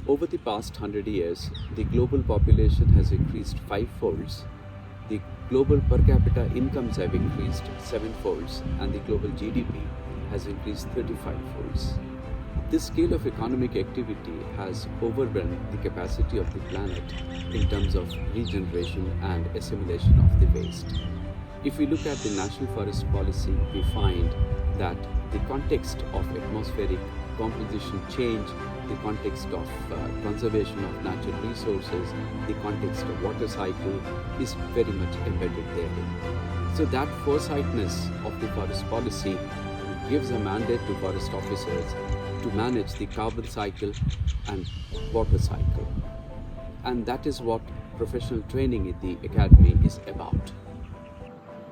Over the past 100 years, the global population has increased 5-folds, the global per capita incomes have increased 7-folds, and the global GDP has increased 35-folds. This scale of economic activity has overwhelmed the capacity of the planet in terms of regeneration and assimilation of the waste. If we look at the National Forest Policy, we find that the context of atmospheric composition change, the context of conservation of natural resources, the context of water cycle is very much embedded therein. So that foresightness of the forest policy gives a mandate to forest officers to manage the carbon cycle and water cycle. And that is what professional training in the academy is about.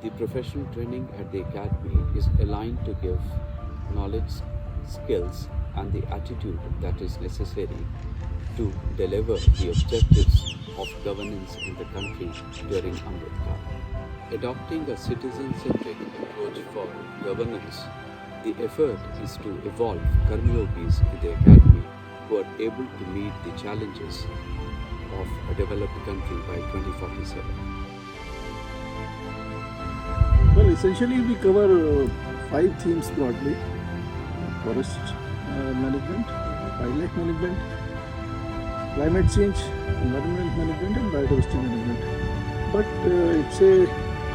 The professional training at the academy is aligned to give knowledge, skills, and the attitude that is necessary to deliver the objectives of governance in the country during Amrit Kaal. Adopting a citizen-centric approach for governance, the effort is to evolve Karmyogis in the academy who are able to meet the challenges of a developed country by 2047. Well, essentially we cover 5 themes broadly: forest management, wildlife management, climate change, environment management, and biodiversity management. But it's a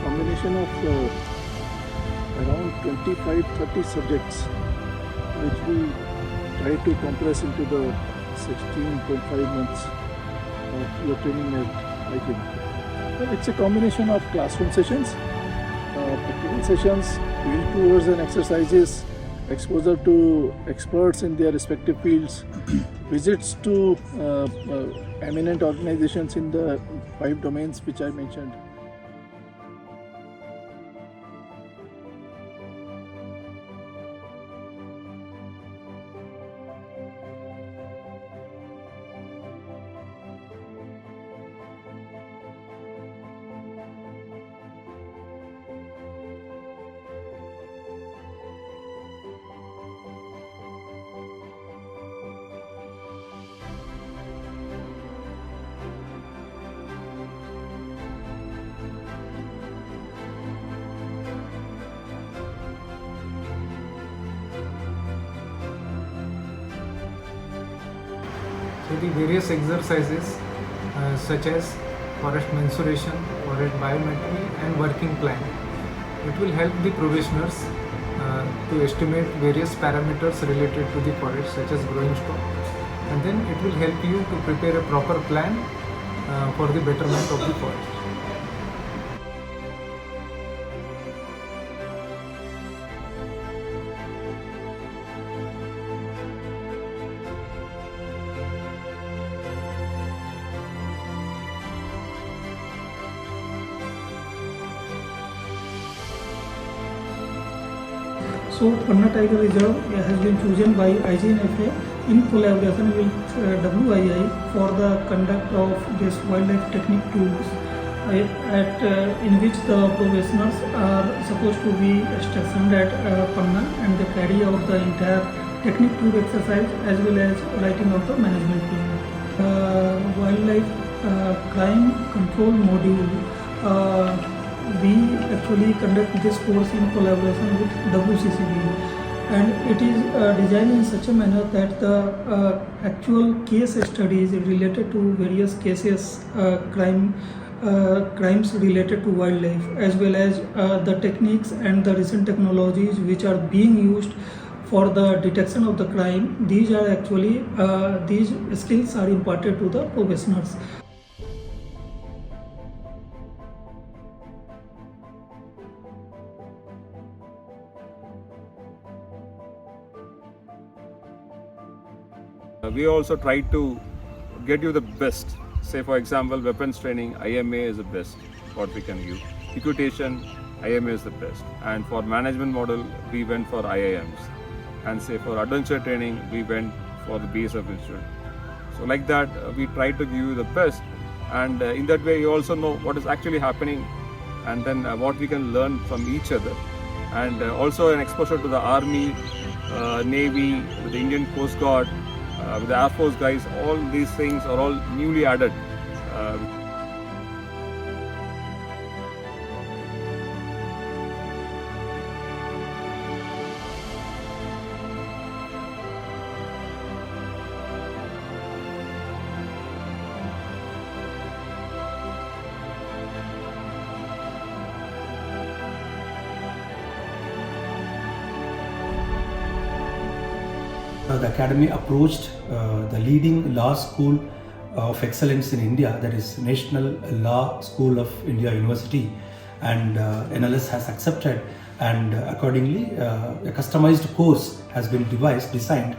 combination of around 25-30 subjects which we try to compress into the 16.5 months of your training at IFS. Well, it's a combination of classroom sessions, practical sessions, field tours and exercises, exposure to experts in their respective fields, visits to eminent organizations in the 5 domains which I mentioned. So the various exercises such as forest mensuration, forest biometry and working plan. It will help the probationers to estimate various parameters related to the forest such as growing stock, and then it will help you to prepare a proper plan for the betterment of the forest. So, Panna Tiger Reserve has been chosen by IGNFA in collaboration with WII for the conduct of this wildlife technique tours, in which the probationers are supposed to be stationed at Panna, and they carry out the entire technique tour exercise as well as writing of the management plan. Wildlife crime control module. We actually conduct this course in collaboration with WCCB, and it is designed in such a manner that the actual case studies related to various cases, crimes related to wildlife, as well as the techniques and the recent technologies which are being used for the detection of the crime. These are actually these skills are imparted to the probationers. We also try to get you the best. Say for example, weapons training, IMA is the best, what we can use. Equitation, IMA is the best. And for management model, we went for IIMs. And say for adventure training, we went for the BSF Institute. So like that, we try to give you the best. And in that way, you also know what is actually happening, and then what we can learn from each other. And also an exposure to the Army, Navy, the Indian Coast Guard, with the Air Force guys, all these things are all newly added. The academy approached the leading law school of excellence in India, that is National Law School of India University, and NLS has accepted, and accordingly a customized course has been designed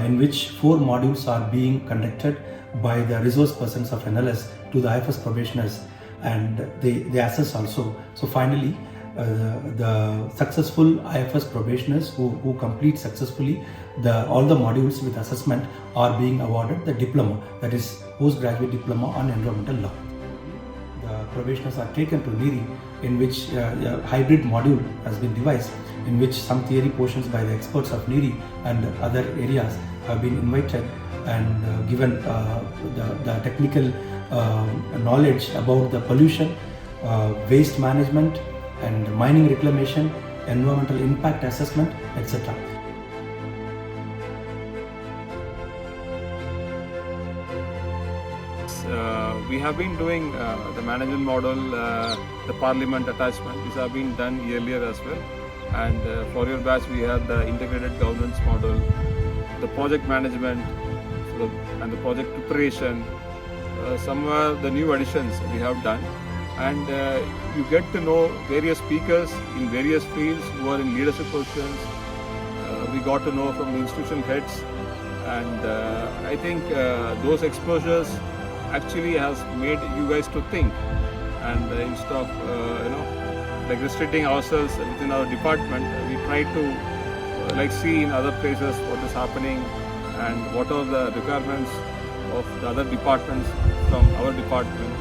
in which 4 modules are being conducted by the resource persons of NLS to the IFS probationers, and they assess also. So finally the successful IFS probationers who complete successfully all the modules with assessment are being awarded the diploma, that is postgraduate diploma on environmental law. The probationers are taken to NEERI, in which a hybrid module has been devised, in which some theory portions by the experts of NEERI and other areas have been invited and given the technical knowledge about the pollution, waste management and mining reclamation, environmental impact assessment, etc. We have been doing the management model, the parliament attachment. These have been done earlier as well. And for your batch, we had the integrated governance model, the project management, and the project preparation. Some are the new additions we have done. And you get to know various speakers in various fields who are in leadership positions. We got to know from the institutional heads, and I think those exposures actually has made you guys to think, and instead of like restricting ourselves within our department, we try to see in other places what is happening and what are the requirements of the other departments from our department.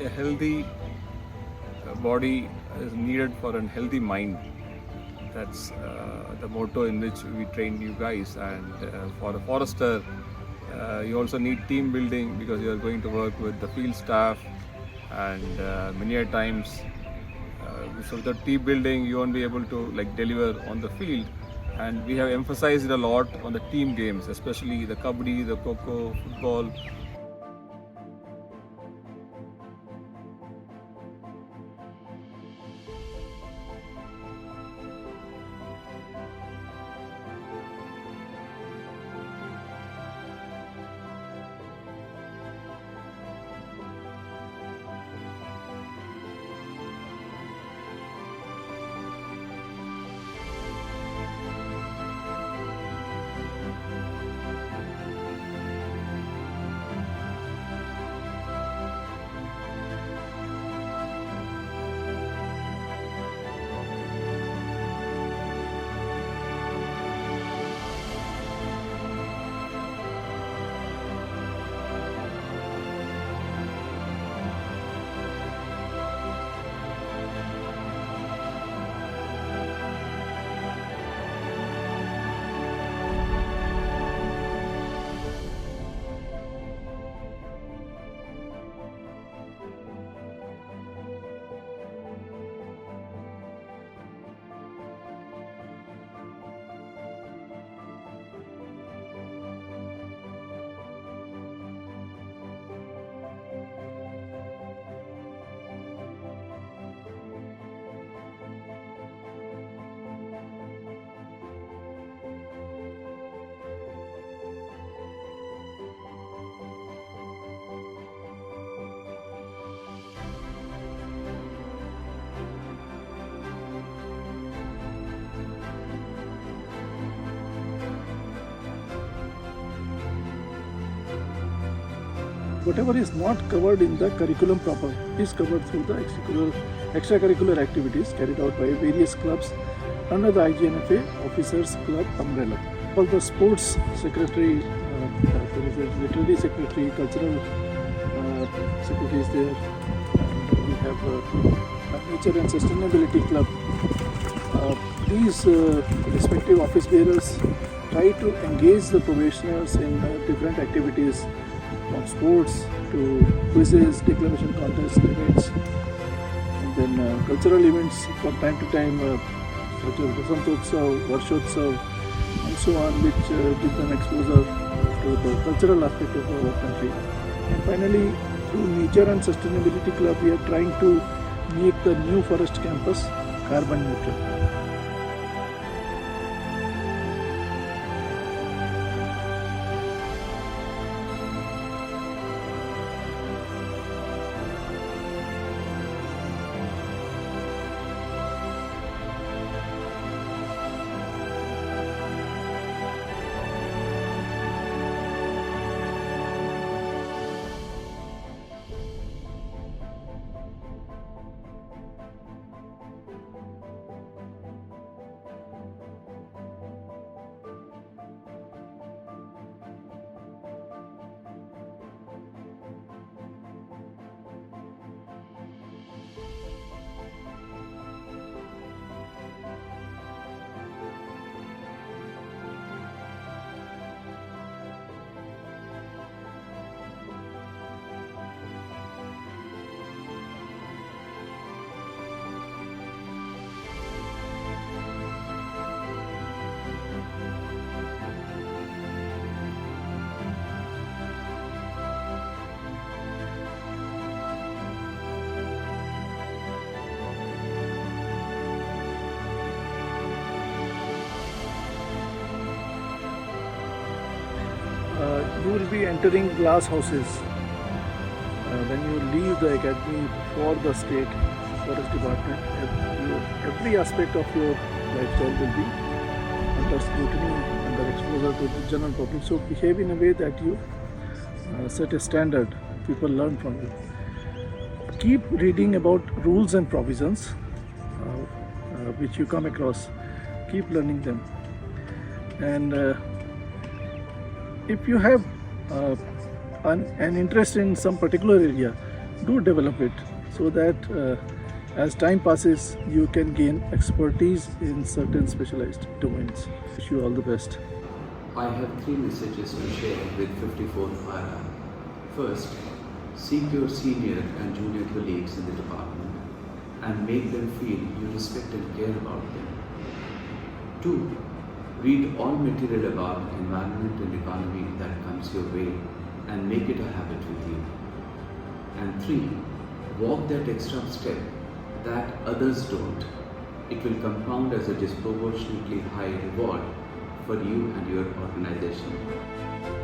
A healthy body is needed for a healthy mind. That's the motto in which we train you guys. And for a forester, you also need team building, because you are going to work with the field staff, and many a times so the team building you won't be able to deliver on the field. And we have emphasized a lot on the team games, especially the kabaddi, the kho-kho, football. Whatever is not covered in the curriculum proper is covered through the extracurricular activities carried out by various clubs under the IGNFA Officers Club umbrella. All the sports secretary, there is a literary secretary, cultural secretary is there. And we have a nature and sustainability club. These respective office bearers try to engage the probationers in different activities, from sports to quizzes, declamation contests, debates, and then cultural events from time to time, such as Vasantotsav, Varshotsav, and so on, which give them exposure to the cultural aspect of our country. And finally, through Nature and Sustainability Club, we are trying to make the new forest campus carbon neutral. You will be entering glass houses when you leave the academy for the state forest department. Every aspect of your lifestyle will be under scrutiny, under exposure to the general public. So behave in a way that you set a standard, people learn from you. Keep reading about rules and provisions which you come across. Keep learning them. And if you have an interest in some particular area, do develop it so that as time passes, you can gain expertise in certain specialized domains. Wish you all the best. I have 3 messages to share with 54 para. First, seek your senior and junior colleagues in the department and make them feel you respect and care about them. 2, read all material about environment and economy that comes your way and make it a habit with you. And 3, walk that extra step that others don't. It will compound as a disproportionately high reward for you and your organization.